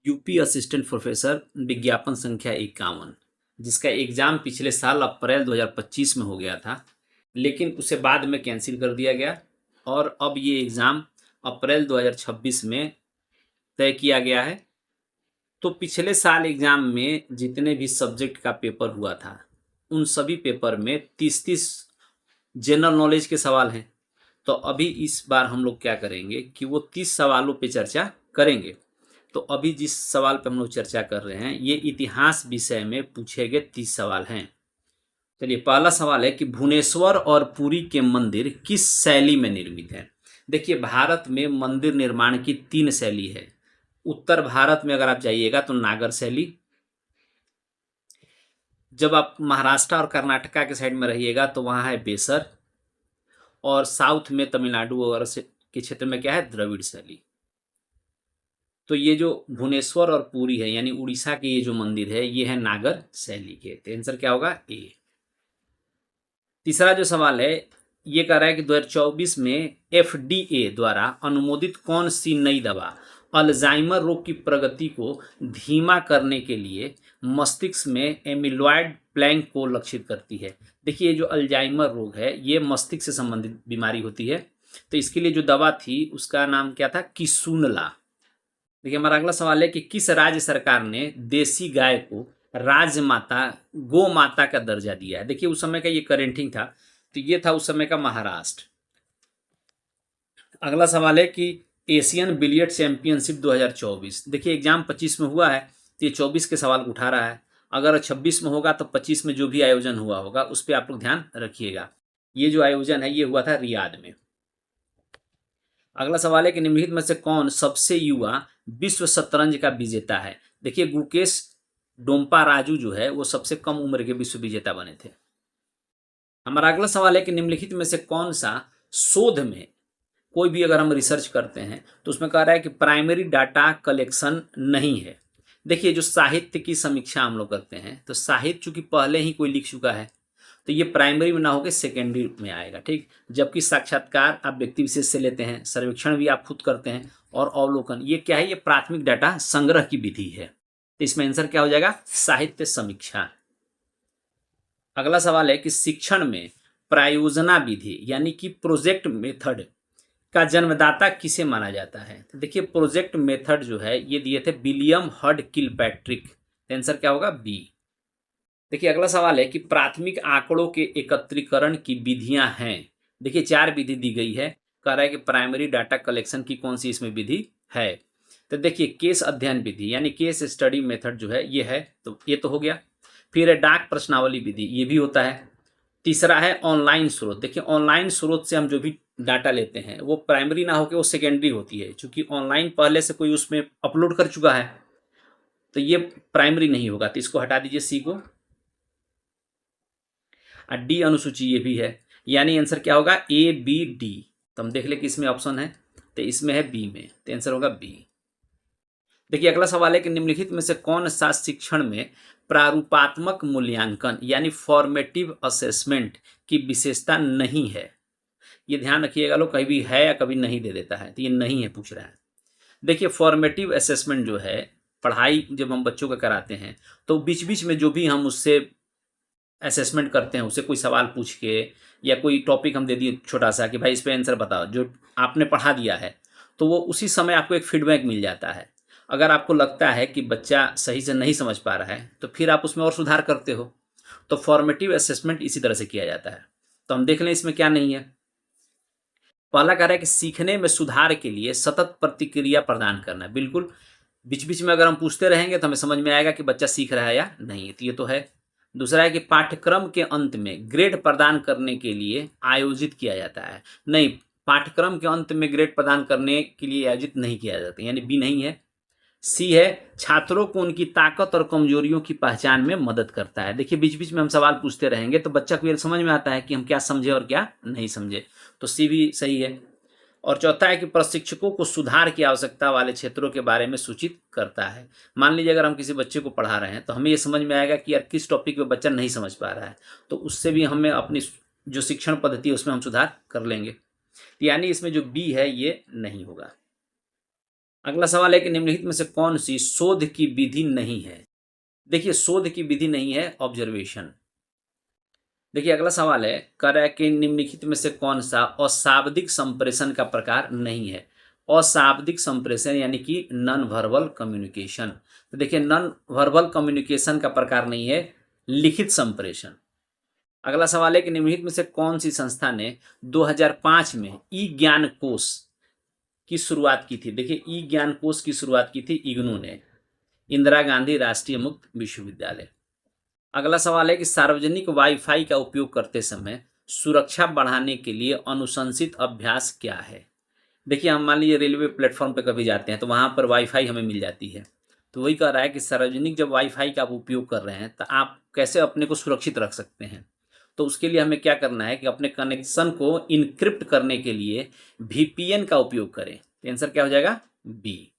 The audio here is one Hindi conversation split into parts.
यूपी असिस्टेंट प्रोफेसर विज्ञापन संख्या 51, जिसका एग्ज़ाम पिछले साल अप्रैल 2025 में हो गया था, लेकिन उसे बाद में कैंसिल कर दिया गया और अब ये एग्ज़ाम अप्रैल 2026 में तय किया गया है। तो पिछले साल एग्ज़ाम में जितने भी सब्जेक्ट का पेपर हुआ था, उन सभी पेपर में 30-30 जनरल नॉलेज के सवाल हैं। तो अभी इस बार हम लोग क्या करेंगे कि वो 30 सवालों पे चर्चा करेंगे। तो अभी जिस सवाल पे हम लोग चर्चा कर रहे हैं, ये इतिहास विषय में पूछे गए 30 सवाल हैं। चलिए, पहला सवाल है कि भुवनेश्वर और पुरी के मंदिर किस शैली में निर्मित हैं। देखिए, भारत में मंदिर निर्माण की 3 शैली है। उत्तर भारत में अगर आप जाइएगा तो नागर शैली, जब आप महाराष्ट्र और कर्नाटका के साइड में रहिएगा तो वहाँ है बेसर, और साउथ में तमिलनाडु वगैरह से के क्षेत्र में क्या है, द्रविड़ शैली। तो ये जो भुवनेश्वर और पुरी है यानी उड़ीसा के ये जो मंदिर है, ये है नागर शैली के। तो आंसर क्या होगा, ए। तीसरा जो सवाल है, ये कह रहा है कि 2024 में एफडीए द्वारा अनुमोदित कौन सी नई दवा अल्जाइमर रोग की प्रगति को धीमा करने के लिए मस्तिष्क में एमिलॉइड प्लैंक को लक्षित करती है। देखिए, ये जो अल्जाइमर रोग है, ये मस्तिष्क से संबंधित बीमारी होती है। तो इसके लिए जो दवा थी उसका नाम क्या था, किसुनला। देखिए, हमारा अगला सवाल है कि किस राज्य सरकार ने देसी गाय को राजमाता गो माता का दर्जा दिया है। देखिए, उस समय का ये करेंटिंग था, तो ये था उस समय का महाराष्ट्र। अगला सवाल है कि एशियन बिलियर्ड चैंपियनशिप 2024, देखिए एग्जाम 25 में हुआ है तो ये 24 के सवाल उठा रहा है। अगर 26 में होगा तो 25 में जो भी आयोजन हुआ होगा उस पर आप लोग ध्यान रखिएगा। ये जो आयोजन है ये हुआ था रियाद में। अगला सवाल है कि निम्नलिखित में से कौन सबसे युवा विश्व शतरंज का विजेता है। देखिए, गुकेश डोम्पा राजू जो है वो सबसे कम उम्र के विश्व विजेता बने थे। हमारा अगला सवाल है कि निम्नलिखित में से कौन सा शोध में, कोई भी अगर हम रिसर्च करते हैं तो उसमें कह रहा है कि प्राइमरी डाटा कलेक्शन नहीं है। देखिए, जो साहित्य की समीक्षा हम लोग करते हैं तो साहित्य चूंकि पहले ही कोई लिख चुका है तो ये प्राइमरी में ना होकर सेकेंडरी में आएगा, ठीक। जबकि साक्षात्कार आप व्यक्ति विशेष से लेते हैं, सर्वेक्षण भी आप खुद करते हैं, और अवलोकन ये क्या है, ये प्राथमिक डाटा संग्रह की विधि है। तो इसमें आंसर क्या हो जाएगा, साहित्य समीक्षा। अगला सवाल है कि शिक्षण में प्रायोजना विधि यानी कि प्रोजेक्ट मेथड का जन्मदाता किसे माना जाता है। तो देखिए, प्रोजेक्ट मेथड जो है ये दिए थे विलियम हर्ड किलपैट्रिक। आंसर क्या होगा, बी। देखिए, अगला सवाल है कि प्राथमिक आंकड़ों के एकत्रीकरण की विधियां हैं। देखिए, 4 विधि दी गई है। कह रहा है कि प्राइमरी डाटा कलेक्शन की कौन सी इसमें विधि है। तो देखिए, केस अध्ययन विधि यानी केस स्टडी मेथड जो है ये है, तो ये तो हो गया। फिर है डाक प्रश्नावली विधि, ये भी होता है। तीसरा है ऑनलाइन स्रोत। देखिए, ऑनलाइन स्रोत से हम जो भी डाटा लेते हैं वो प्राइमरी ना होकर वो सेकेंडरी होती है, क्योंकि ऑनलाइन पहले से कोई उसमें अपलोड कर चुका है, तो ये प्राइमरी नहीं होगा, तो इसको हटा दीजिए, सी को। डी अनुसूची ये भी है, यानी आंसर क्या होगा, ए बी डी। तो हम देख ले कि इसमें ऑप्शन है, तो इसमें है बी में, तो आंसर होगा बी। देखिए, अगला सवाल है कि निम्नलिखित में से कौन सा शिक्षण में प्रारूपात्मक मूल्यांकन यानी फॉर्मेटिव असेसमेंट की विशेषता नहीं है। ये ध्यान रखिएगा, लोग कभी भी है या कभी नहीं दे देता है, तो ये नहीं है पूछ रहा है। देखिए, फॉर्मेटिव असेसमेंट जो है, पढ़ाई जब हम बच्चों का कराते हैं तो बीच बीच में जो भी हम उससे असेसमेंट करते हैं, उससे कोई सवाल पूछ के या कोई टॉपिक हम दे दिए छोटा सा कि भाई इस पे आंसर बताओ, जो आपने पढ़ा दिया है, तो वो उसी समय आपको एक फीडबैक मिल जाता है। अगर आपको लगता है कि बच्चा सही से नहीं समझ पा रहा है तो फिर आप उसमें और सुधार करते हो। तो फॉर्मेटिव असेसमेंट इसी तरह से किया जाता है। तो हम देख लें इसमें क्या नहीं है। पहला कह रहा है कि सीखने में सुधार के लिए सतत प्रतिक्रिया प्रदान करना। बिल्कुल, बीच बीच में अगर हम पूछते रहेंगे तो हमें समझ में आएगा कि बच्चा सीख रहा है या नहीं, तो ये तो है। दूसरा है कि पाठ्यक्रम के अंत में ग्रेड प्रदान करने के लिए आयोजित किया जाता है। नहीं, पाठ्यक्रम के अंत में ग्रेड प्रदान करने के लिए आयोजित नहीं किया जाता, यानी बी नहीं है। सी है, छात्रों को उनकी ताकत और कमजोरियों की पहचान में मदद करता है। देखिए, बीच बीच में हम सवाल पूछते रहेंगे तो बच्चा को ये समझ में आता है कि हम क्या समझे और क्या नहीं समझे, तो सी भी सही है। और चौथा है कि प्रशिक्षकों को सुधार की आवश्यकता वाले क्षेत्रों के बारे में सूचित करता है। मान लीजिए अगर हम किसी बच्चे को पढ़ा रहे हैं तो हमें ये समझ में आएगा कि यार किस टॉपिक पे बच्चा नहीं समझ पा रहा है, तो उससे भी हमें अपनी जो शिक्षण पद्धति है उसमें हम सुधार कर लेंगे। यानी इसमें जो बी है ये नहीं होगा। अगला सवाल है कि निम्नलिखित में से कौन सी शोध की विधि नहीं है। देखिए शोध की विधि नहीं है ऑब्जर्वेशन। देखिए अगला सवाल है, कर है कि निम्नलिखित में से कौन सा अशाब्दिक संप्रेषण का प्रकार नहीं है। अशाब्दिक संप्रेषण यानी कि नॉन वर्बल कम्युनिकेशन। तो देखिए नॉन वर्बल कम्युनिकेशन का प्रकार नहीं है लिखित संप्रेषण। अगला सवाल है कि निम्नलिखित में से कौन सी संस्था ने 2005 में ई ज्ञान कोश की शुरुआत की थी। देखिए ई ज्ञान कोश की शुरुआत की थी इग्नू ने, इंदिरा गांधी राष्ट्रीय मुक्त विश्वविद्यालय। अगला सवाल है कि सार्वजनिक वाईफाई का उपयोग करते समय सुरक्षा बढ़ाने के लिए अनुशंसित अभ्यास क्या है। देखिए हम मान लीजिए रेलवे प्लेटफॉर्म पे कभी जाते हैं तो वहां पर वाईफाई हमें मिल जाती है, तो वही कह रहा है कि सार्वजनिक जब वाईफाई का आप उपयोग कर रहे हैं तो आप कैसे अपने को सुरक्षित रख सकते हैं। तो उसके लिए हमें क्या करना है कि अपने कनेक्शन को इनक्रिप्ट करने के लिए वीपीएन का उपयोग करें। तो आंसर क्या हो जाएगा, बी।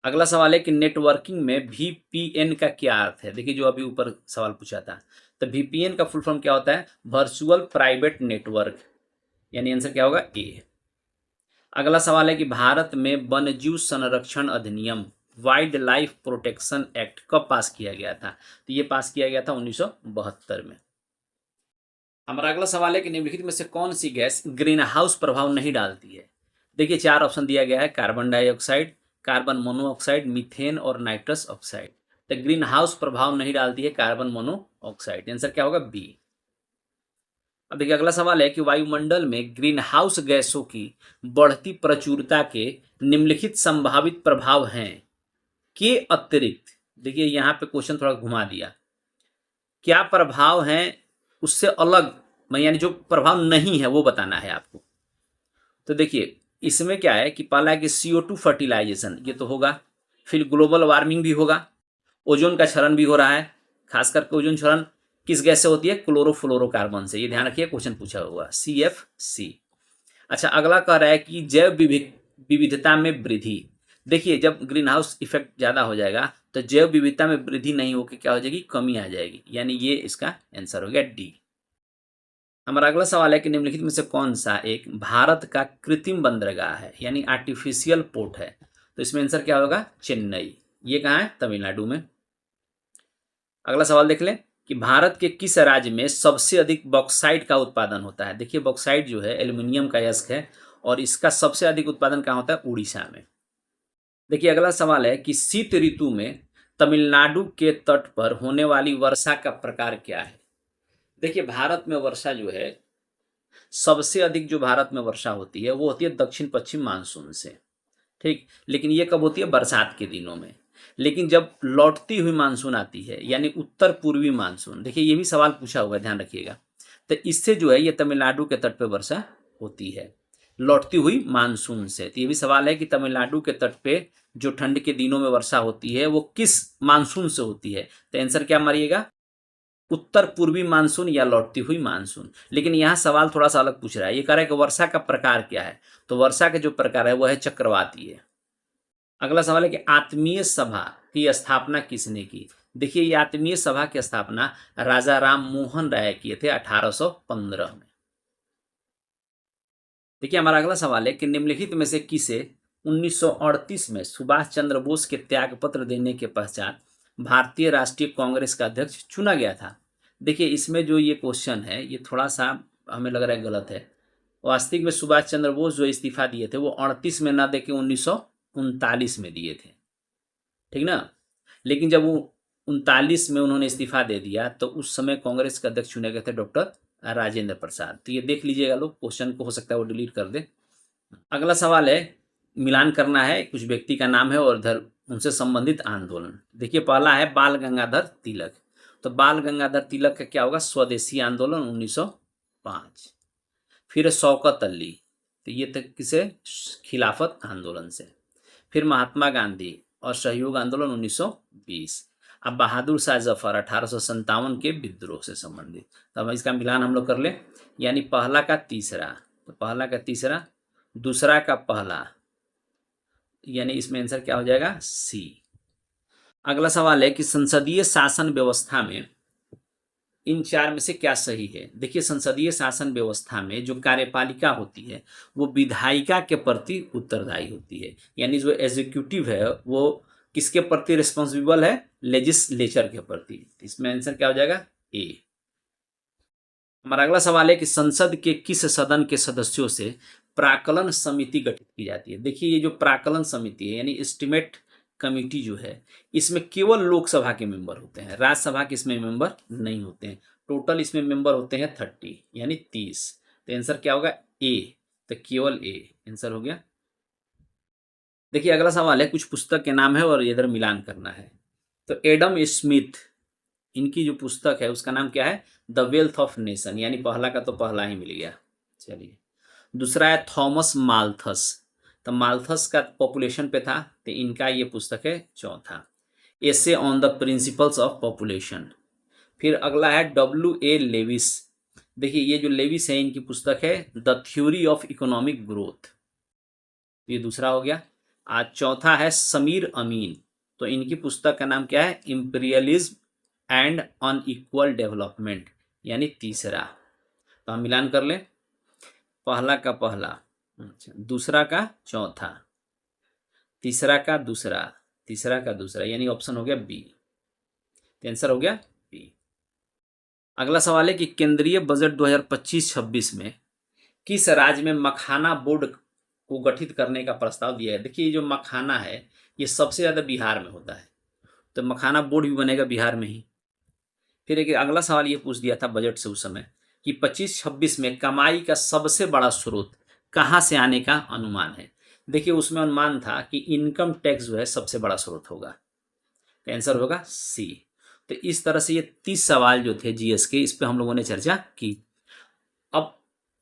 अगला सवाल है कि नेटवर्किंग में वीपीएन का क्या अर्थ है। देखिए जो अभी ऊपर सवाल पूछा था, तो वीपीएन का फुल फॉर्म क्या होता है, वर्चुअल प्राइवेट नेटवर्क, यानी आंसर क्या होगा, ए। अगला सवाल है कि भारत में वन्यजीव संरक्षण अधिनियम वाइल्ड लाइफ प्रोटेक्शन एक्ट कब पास किया गया था। तो ये पास किया गया था 1972 में। हमारा अगला सवाल है कि निम्नलिखित में से कौन सी गैस ग्रीन हाउस प्रभाव नहीं डालती है। देखिए चार ऑप्शन दिया गया है, carbon dioxide, carbon monoxide, methane और नाइट्रस ऑक्साइड। तो ग्रीन हाउस प्रभाव नहीं डालती है कार्बन मोनोऑक्साइड। आंसर क्या होगा, बी। अब देखिए अगला सवाल है कि वायुमंडल में ग्रीन हाउस गैसों की बढ़ती प्रचुरता के निम्नलिखित संभावित प्रभाव हैं के अतिरिक्त। देखिए यहां पे क्वेश्चन थोड़ा घुमा दिया, क्या प्रभाव हैं उससे अलग, यानी जो प्रभाव नहीं है वो बताना है आपको। तो देखिए इसमें क्या है कि पहला है कि CO2 फर्टिलाइजेशन, ये तो होगा। फिर ग्लोबल वार्मिंग भी होगा, ओजोन का क्षरण भी हो रहा है। खास करके ओजोन क्षरण किस गैस से होती है, क्लोरोफ्लोरोकार्बन से। ये ध्यान रखिए क्वेश्चन पूछा हुआ, CFC। अच्छा अगला कह रहा है कि जैव विविधता में वृद्धि। देखिए जब ग्रीन हाउस इफेक्ट ज्यादा हो जाएगा तो जैव विविधता में वृद्धि नहीं होकर क्या हो जाएगी, कमी आ जाएगी, यानी ये इसका आंसर हो गया, डी। हमारा अगला सवाल है कि निम्नलिखित में से कौन सा एक भारत का कृत्रिम बंदरगाह है, यानी आर्टिफिशियल पोर्ट है। तो इसमें आंसर क्या होगा, चेन्नई। ये कहाँ है, तमिलनाडु में। अगला सवाल देख लें कि भारत के किस राज्य में सबसे अधिक बॉक्साइट का उत्पादन होता है। देखिए बॉक्साइट जो है एल्यूमिनियम का यस्क है और इसका सबसे अधिक उत्पादन कहाँ होता है, उड़ीसा में। देखिए अगला सवाल है कि शीत ऋतु में तमिलनाडु के तट पर होने वाली वर्षा का प्रकार क्या है। देखिए भारत में वर्षा जो है, सबसे अधिक जो भारत में वर्षा होती है वो होती है दक्षिण पश्चिम मानसून से, ठीक। लेकिन ये कब होती है, बरसात के दिनों में। लेकिन जब लौटती हुई मानसून आती है यानी उत्तर पूर्वी मानसून, देखिए ये भी सवाल पूछा हुआ है, ध्यान रखिएगा। तो इससे जो है ये तमिलनाडु के तट पे वर्षा होती है लौटती हुई मानसून से। तो ये भी सवाल है कि तमिलनाडु के तट पे जो ठंड के दिनों में वर्षा होती है वो किस मानसून से होती है। तो आंसर क्या मारिएगा, उत्तर पूर्वी मानसून या लौटती हुई मानसून। लेकिन यहाँ सवाल थोड़ा सा अलग पूछ रहा है, ये कह रहा है कि वर्षा का प्रकार क्या है। तो वर्षा के जो प्रकार है वो है चक्रवातीय। अगला सवाल है कि आत्मीय सभा की स्थापना किसने की। देखिए ये आत्मीय सभा की स्थापना राजा राम मोहन राय किए थे 1815 में। देखिए हमारा अगला सवाल है कि निम्नलिखित में से किसे 1938 में सुभाष चंद्र बोस के त्याग पत्र देने के पश्चात भारतीय राष्ट्रीय कांग्रेस का अध्यक्ष चुना गया था। देखिए इसमें जो ये क्वेश्चन है ये थोड़ा सा हमें लग रहा है गलत है। वास्तविक में सुभाष चंद्र बोस जो इस्तीफा दिए थे वो 38 में ना देके 1939 में दिए थे, ठीक ना। लेकिन जब वो 39 में उन्होंने इस्तीफा दे दिया तो उस समय कांग्रेस के अध्यक्ष चुने गए थे डॉक्टर राजेंद्र प्रसाद। तो ये देख लीजिएगा लोग, क्वेश्चन को हो सकता है वो डिलीट कर दे। अगला सवाल है, मिलान करना है, कुछ व्यक्ति का नाम है और इधर उनसे संबंधित आंदोलन। देखिए पहला है बाल गंगाधर तिलक। तो बाल गंगाधर तिलक का क्या होगा, स्वदेशी आंदोलन 1905। फिर शौकत अली, तो ये तक किसे, खिलाफत आंदोलन से। फिर महात्मा गांधी और सहयोग आंदोलन 1920। अब बहादुर शाह जफर 1857 के विद्रोह से संबंधित। तो अब इसका मिलान हम लोग कर ले, यानी पहला का तीसरा, तो पहला का तीसरा, दूसरा का पहला, यानी इसमें आंसर क्या हो जाएगा, सी। अगला सवाल है कि संसदीय शासन व्यवस्था में इन चार में से क्या सही है? देखिए, संसदीय शासन व्यवस्था में जो कार्यपालिका होती है वो विधायिका के प्रति उत्तरदायी होती है, यानी जो एग्जीक्यूटिव है वो किसके प्रति रिस्पॉन्सिबल है? लेजिस्लेचर के प्रति। इसमें आंसर क्या हो जाएगा? ए। हमारा अगला सवाल है कि संसद के किस सदन के सदस्यों से प्राक्कलन समिति गठित की जाती है? देखिए, ये जो प्राक्कलन समिति है यानी एस्टिमेट कमिटी जो है, इसमें केवल लोकसभा के मेंबर होते हैं, राज्यसभा के इसमें मेंबर नहीं होते हैं। टोटल इसमें मेंबर होते हैं 30 यानी 30। तो आंसर क्या होगा? ए। तो केवल ए आंसर हो गया। देखिए, अगला सवाल है, कुछ पुस्तक के नाम है और इधर मिलान करना है। तो एडम स्मिथ, इनकी जो पुस्तक है उसका नाम क्या है? द वेल्थ ऑफ नेशन, यानी पहला का तो पहला ही मिल गया। चलिए, दूसरा है थॉमस माल्थस। तो माल्थस का पॉपुलेशन पे था, तो इनका ये पुस्तक है चौथा, essay on the principles of population. फिर अगला है W.A. लेविस। देखिए, ये जो लेविस है इनकी पुस्तक है the theory of economic growth, ये दूसरा हो गया। आज चौथा है समीर अमीन। तो इनकी पुस्तक का नाम क्या है? इंपीरियलिज्म एंड अनइक्वल डेवलपमेंट, यानी तीसरा। तो हम मिलान कर लें, पहला का पहला, अच्छा, दूसरा का चौथा, तीसरा का दूसरा, तीसरा का दूसरा, यानी ऑप्शन हो गया बी। आंसर हो गया बी। अगला सवाल है कि केंद्रीय बजट 2025-26 में किस राज्य में मखाना बोर्ड को गठित करने का प्रस्ताव दिया है? देखिए, ये जो मखाना है ये सबसे ज़्यादा बिहार में होता है, तो मखाना बोर्ड भी बनेगा बिहार में ही। फिर एक अगला सवाल ये पूछ दिया था बजट से उस समय कि 25-26 में कमाई का सबसे बड़ा स्रोत कहाँ से आने का अनुमान है? देखिए, उसमें अनुमान था कि इनकम टैक्स जो है सबसे बड़ा स्रोत होगा। तो आंसर होगा सी। तो इस तरह से ये 30 सवाल जो थे जीएस के, इस पे हम लोगों ने चर्चा की। अब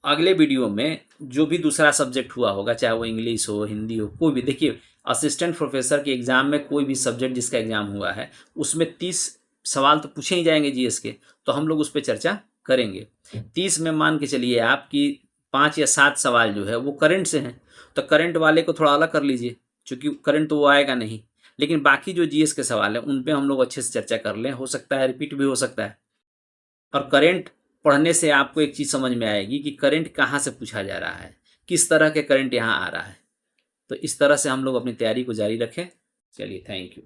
अगले वीडियो में जो भी दूसरा सब्जेक्ट हुआ होगा, चाहे वो इंग्लिश हो, हिंदी हो, कोई भी, देखिए असिस्टेंट प्रोफेसर के एग्जाम में कोई भी सब्जेक्ट जिसका एग्जाम हुआ है उसमें 30 सवाल तो पूछे ही जाएंगे जीएस के, तो हम लोग उस पर चर्चा करेंगे। 30 में मान के चलिए आपकी 5 या 7 सवाल जो है वो करंट से हैं, तो करंट वाले को थोड़ा अलग कर लीजिए, क्योंकि करंट तो वो आएगा नहीं, लेकिन बाकी जो जीएस के सवाल हैं उन पे हम लोग अच्छे से चर्चा कर लें। हो सकता है रिपीट भी हो सकता है। और करंट पढ़ने से आपको एक चीज़ समझ में आएगी कि करंट कहाँ से पूछा जा रहा है, किस तरह के करंट यहाँ आ रहा है। तो इस तरह से हम लोग अपनी तैयारी को जारी रखें। चलिए, थैंक यू।